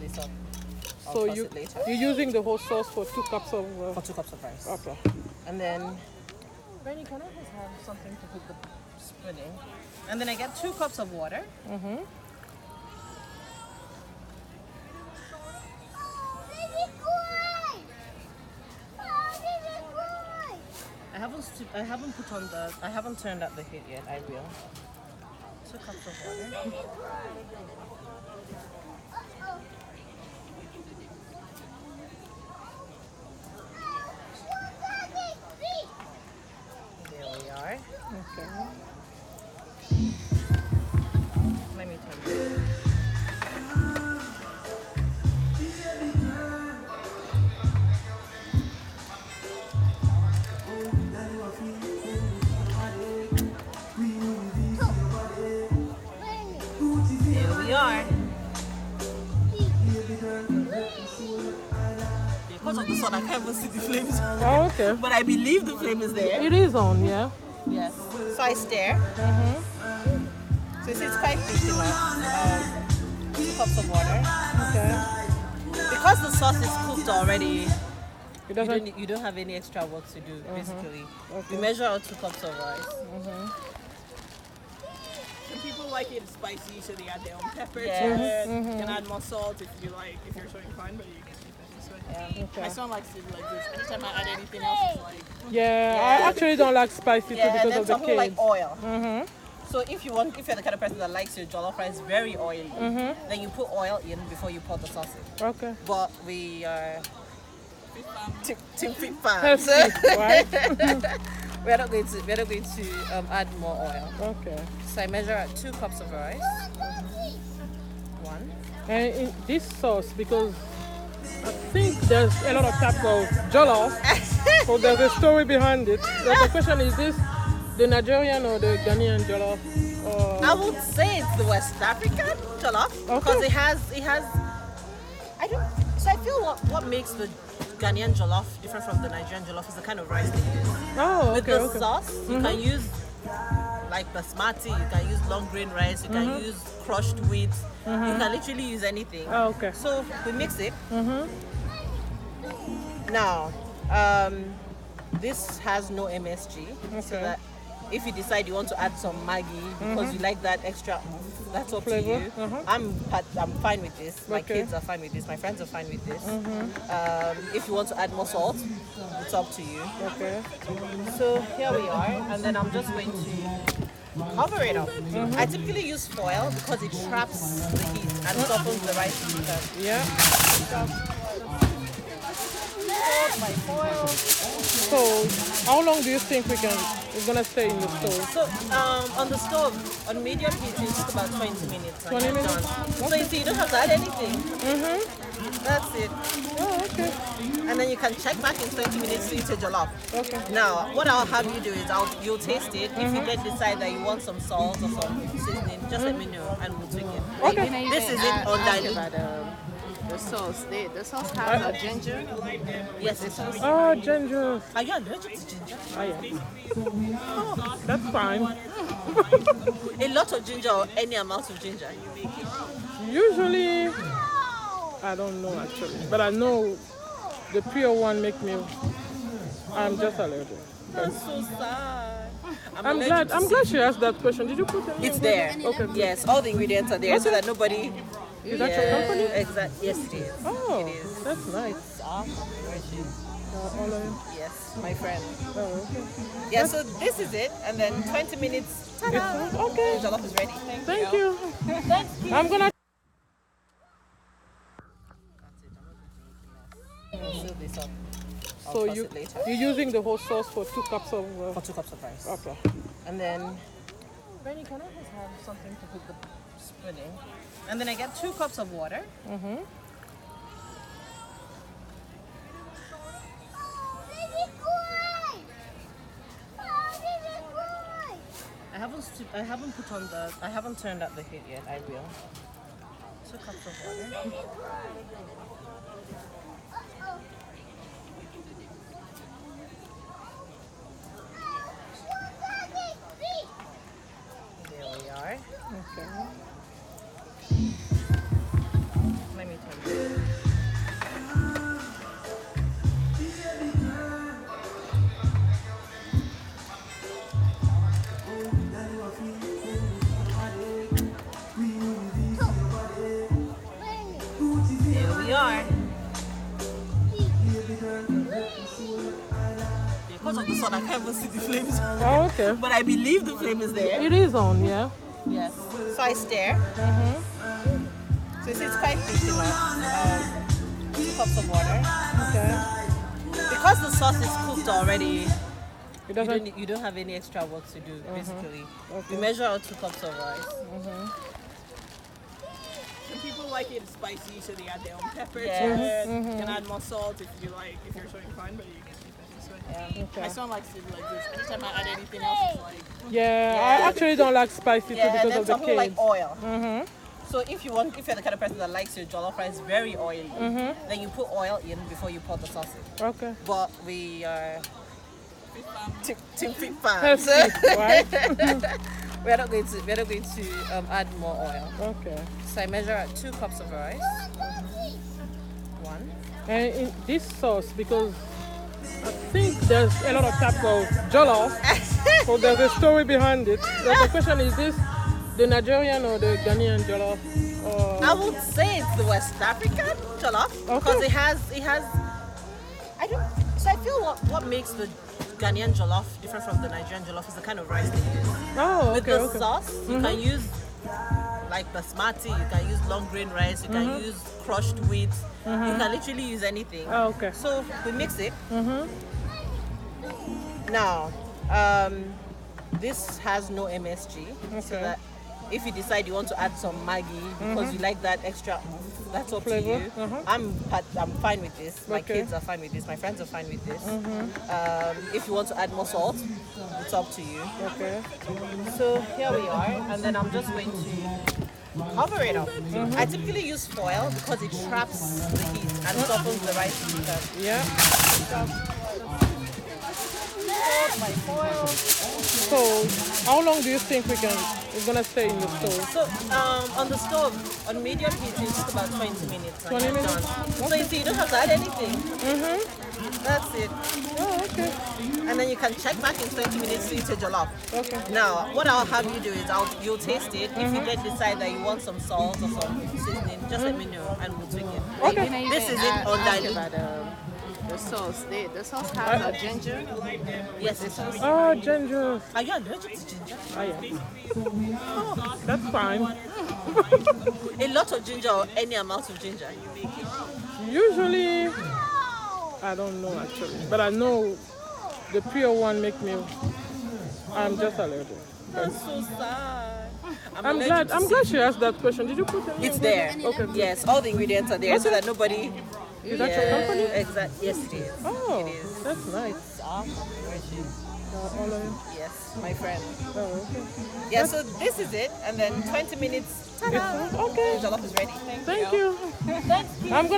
this up. So you're using the whole sauce for 2 cups of... For 2 cups of rice. Okay. And then... Granny, can I just have something to put the spoon in? And then I get 2 cups of water. Mm-hmm. I haven't turned up the heat yet. I will. 2 cups of water. There we are. Okay. Let me turn it. Because of the sun, I can't even see the flames. Oh, okay. But I believe the flame is there. It is on, yeah. Yes. So I stir. Mm-hmm. So it's quite thick enough. 2 cups of water. Okay. Because the sauce is cooked already, It you don't have any extra work to do, basically. Okay. We measure out 2 cups of rice. Some people like it spicy, so they add their own pepper Yeah. to it. You can add more salt if you like, if you're showing fun, but you can keep it this way. Yeah. Okay. My son likes it like this. Anytime I add anything else, it's like... Yeah, I actually don't like spicy too Yeah, and because then of the some people like kids. oil. Mm-hmm. So if you're the kind of person that likes your jollof rice very oily, then you put oil in before you pour the sauce in. Okay. But we are Team Fit Healthy, fans. right? We're not going to add more oil. Okay. So I measure out 2 cups of rice. 1. And in this sauce, because I think there's a lot of types of jollof, so there's a story behind it. The question is this the Nigerian or the Ghanaian jollof? I would say it's the West African jollof because it has. I don't. So I feel what makes the Ghanaian jollof different from the Nigerian jollof is the kind of rice they use. Oh, With okay. the sauce, you can use like basmati, you can use long grain rice, you can use crushed wheat, you can literally use anything. Oh, okay. So we mix it. Now, this has no MSG, so Okay. that if you decide you want to add some Maggi because you like that extra, that's up Flavor. to you. I'm fine with this. My Okay. kids are fine with this. My friends are fine with this. If you want to add more salt, it's up to you. Okay. So here we are, and then I'm just going to cover it up. I typically use foil because it traps the heat and softens the rice. Yeah. My foil. So, how long do you think it's gonna stay in the stove? So on the stove, on medium heat, it takes about 20 minutes. and 20 you're minutes? done. So you see, you don't have to add anything. That's it. Oh, okay. And then you can check back in 20 minutes to eat your jollof. Okay. Now, what I'll have you do is you'll taste it. If you then decide that you want some salt or some seasoning, just let me know and we'll tweak it. Okay. This is it undiluted. The sauce. The sauce has a ginger. Yes, it does. Oh, ginger. Are you allergic to ginger? Oh, yeah. Oh, that's fine. A lot of ginger or any amount of ginger? Usually, I don't know actually, but I know the pure one make me. I'm just allergic. That's so sad. I'm glad she asked that question. Did you put any? It's there. Okay. Good. Yes, all the ingredients are there so that nobody. Is that your company? Exactly. Yes, it is. Oh, It is. that's nice. All of you. Yes, my friend. Oh, okay. Yeah, so this is it, and then 20 minutes. Ta-da! Okay. The jollof is ready. Thank you. I'm gonna. Seal this up. I'll So toss it later. you're using the whole sauce for 2 cups of. For 2 cups of rice. Okay. And then. Granny, can I just have something to put the spoon in? And then I get 2 cups of water. I haven't turned up the heat yet. I will. 2 cups of water. There we are. Okay. Let me tell you. Here we are. Because of the sun, I can't even see the flames. Oh, okay. But I believe the flame is there. It is on, yeah. Yes. So I stir. So it's quite thick enough. 2 cups of water. Okay. Because the sauce is cooked already, It doesn't. you don't have any extra work to do, basically. Okay. We measure out 2 cups of rice. Some people like it spicy, so they add their own pepper Yeah. to it. You can add more salt if you like, if you're showing fine, but you can keep it this way. Yeah. Okay. My son likes it like this. Anytime I add anything else, it's like, Yeah, I Yeah. actually don't like spicy too Yeah, and because then of the some people like kids. oil. So if you're the kind of person that likes your jollof rice very oily, then you put oil in before you pour the sauce in. Okay. But we are Team Fit Fans. Healthy, right? We're not going to add more oil. Okay. So I measure out 2 cups of rice. 1. And in this sauce, because I think there's a lot of types of jollof, so there's a story behind it. The question is this the Nigerian or the Ghanaian jollof? I would say it's the West African jollof because it has. I don't. So I feel what makes the Ghanaian jollof different from the Nigerian jollof is the kind of rice they use. Oh, With okay, the okay. sauce, you can use like basmati, you can use long grain rice, you can use crushed wheat, you can literally use anything. Oh, okay. So we mix it. Now, this has no MSG, so Okay. that if you decide you want to add some Maggi because you like that extra, that's up Flavor. to you. I'm fine with this. My Okay. kids are fine with this. My friends are fine with this. If you want to add more salt, it's up to you. Okay. So here we are, and then I'm just going to cover it up. I typically use foil because it traps the heat and softens the rice quicker. Yeah. My foil. So, how long do you think it's gonna stay in the stove? So on the stove, on medium heat, it takes about 20 minutes. and 20 you're minutes? done. So you see, you don't have to add anything. That's it. Oh, okay. And then you can check back in 20 minutes to eat your jollof. Okay. Now, what I'll have you do is you'll taste it. If you decide that you want some salt or some seasoning, just let me know and we'll tweak it. Okay. This is it undiluted. the sauce. The sauce has a ginger. Yes, it does. Oh, ginger. Are you allergic to ginger? Oh, yeah. That's fine. A lot of ginger or any amount of ginger? Usually, I don't know actually, but I know the pure one make me. I'm just allergic. That's so sad. I'm glad she asked that question. Did you put any? It's there. Okay. Good. Yes, all the ingredients are there so that nobody. Is that your company? Exactly. Yes, it is. Oh, It is. that's nice. It's awesome. All of you. Yes, my friend. Oh, okay. Yeah, so this is it, and then 20 minutes. Ta-da! Okay. The jollof is ready. Thank you. I'm gonna.